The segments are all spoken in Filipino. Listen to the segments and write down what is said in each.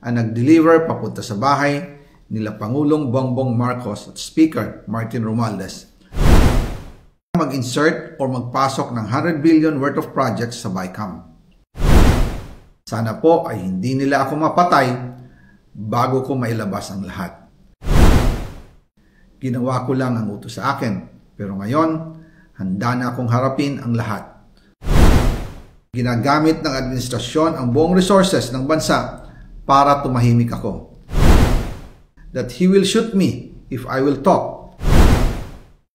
ang nag-deliver papunta sa bahay nila Pangulong Bongbong Marcos at Speaker Martin Romualdez mag-insert o magpasok ng 100 billion worth of projects sa BICAM. Sana po ay hindi nila ako mapatay bago ko mailabas ang lahat. Ginawa ko lang ang utos sa akin, pero ngayon, handa na akong harapin ang lahat. Ginagamit ng administrasyon ang buong resources ng bansa para tumahimik ako. That he will shoot me if I will talk.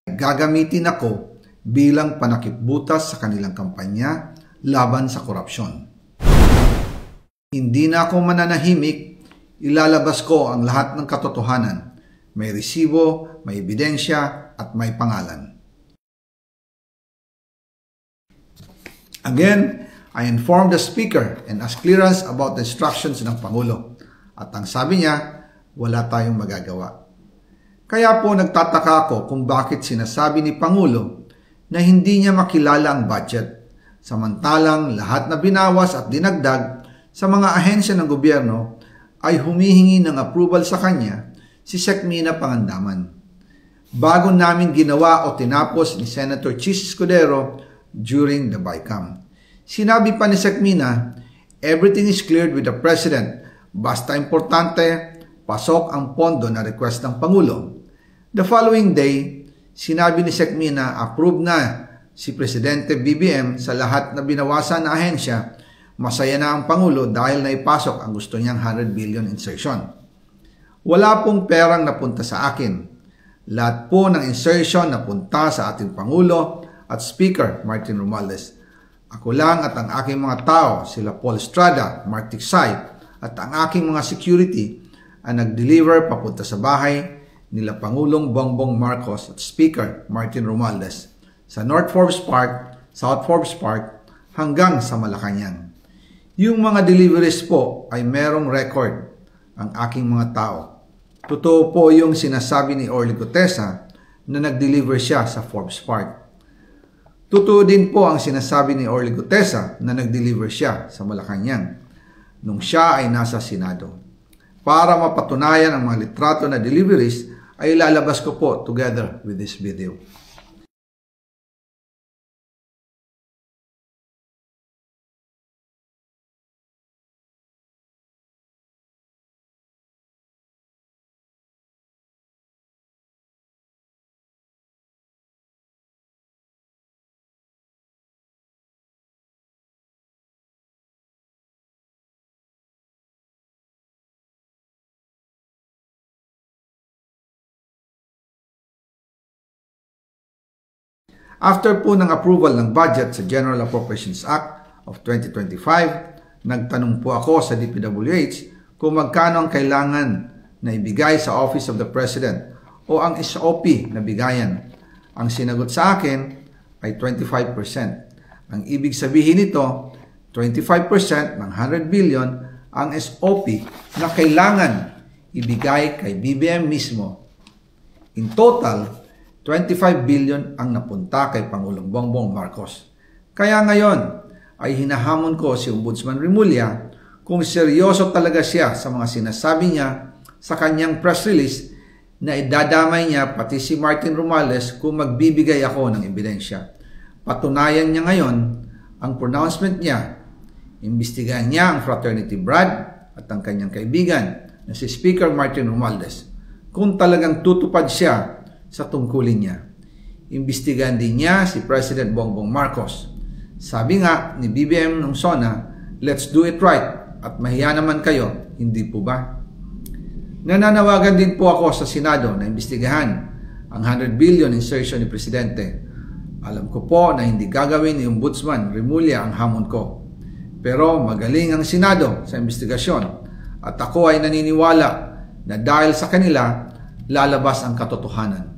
Gagamitin ako bilang panakipbutas sa kanilang kampanya laban sa korupsyon. Hindi na ako mananahimik, ilalabas ko ang lahat ng katotohanan. May resibo, may ebidensya, at may pangalan. Again, I informed the Speaker and asked clearance about the instructions ng Pangulo. At ang sabi niya, wala tayong magagawa. Kaya po nagtataka ako kung bakit sinasabi ni Pangulo na hindi niya makilala ang budget, samantalang lahat na binawas at dinagdag sa mga ahensya ng gobyerno ay humihingi ng approval sa kanya si Sec Mina Pangandaman. Bago namin ginawa o tinapos ni Senator Chis Escudero during the BICAM. Sinabi pa ni Sec Mina, everything is cleared with the President, basta importante, pasok ang pondo na request ng Pangulo. The following day, sinabi ni Sec Mina, approve na si Presidente BBM sa lahat na binawasan na ahensya. Masaya na ang Pangulo dahil naipasok ang gusto niyang 100 billion insertion. Wala pong perang napunta sa akin. Lahat po ng insertion napunta sa ating Pangulo at Speaker Martin Romualdez. Ako lang at ang aking mga tao, sila Paul Estrada, Mark Tiksay, at ang aking mga security ang nag-deliver papunta sa bahay nila Pangulong Bongbong Marcos at Speaker Martin Romualdez sa North Forbes Park, South Forbes Park hanggang sa Malacanang. Yung mga deliveries po ay merong record ang aking mga tao. Totoo po yung sinasabi ni Orly Gutesa na nag-deliver siya sa Forbes Park. Totoo din po ang sinasabi ni Orly Gutesa na nag-deliver siya sa Malacanang nung siya ay nasa Senado. Para mapatunayan ang mga litrato na deliveries ay ilalabas ko po together with this video. After po ng approval ng budget sa General Appropriations Act of 2025, nagtanong po ako sa DPWH kung magkano ang kailangan na ibigay sa Office of the President o ang SOP na bigayan. Ang sinagot sa akin ay 25%. Ang ibig sabihin nito, 25% ng 100 billion ang SOP na kailangan ibigay kay BBM mismo. In total, 25 billion ang napunta kay Pangulong Bongbong Marcos. Kaya ngayon ay hinahamon ko si Ombudsman Remulla kung seryoso talaga siya sa mga sinasabi niya sa kanyang press release na idadamay niya pati si Martin Romualdez kung magbibigay ako ng ebidensya. Patunayan niya ngayon ang pronouncement niya. Imbestigahan niya ang fraternity Brad at ang kanyang kaibigan na si Speaker Martin Romualdez kung talagang tutupad siya sa tungkulin niya. Imbestigahan din niya si President Bongbong Marcos. Sabi nga ni BBM ng SONA, let's do it right at mahiya naman kayo, hindi po ba? Nananawagan din po ako sa Senado na imbestigahan ang 100 billion insertion ni Presidente. Alam ko po na hindi gagawin ni Ombudsman Remulla ang hamon ko. Pero magaling ang Senado sa imbestigasyon at ako ay naniniwala na dahil sa kanila, lalabas ang katotohanan.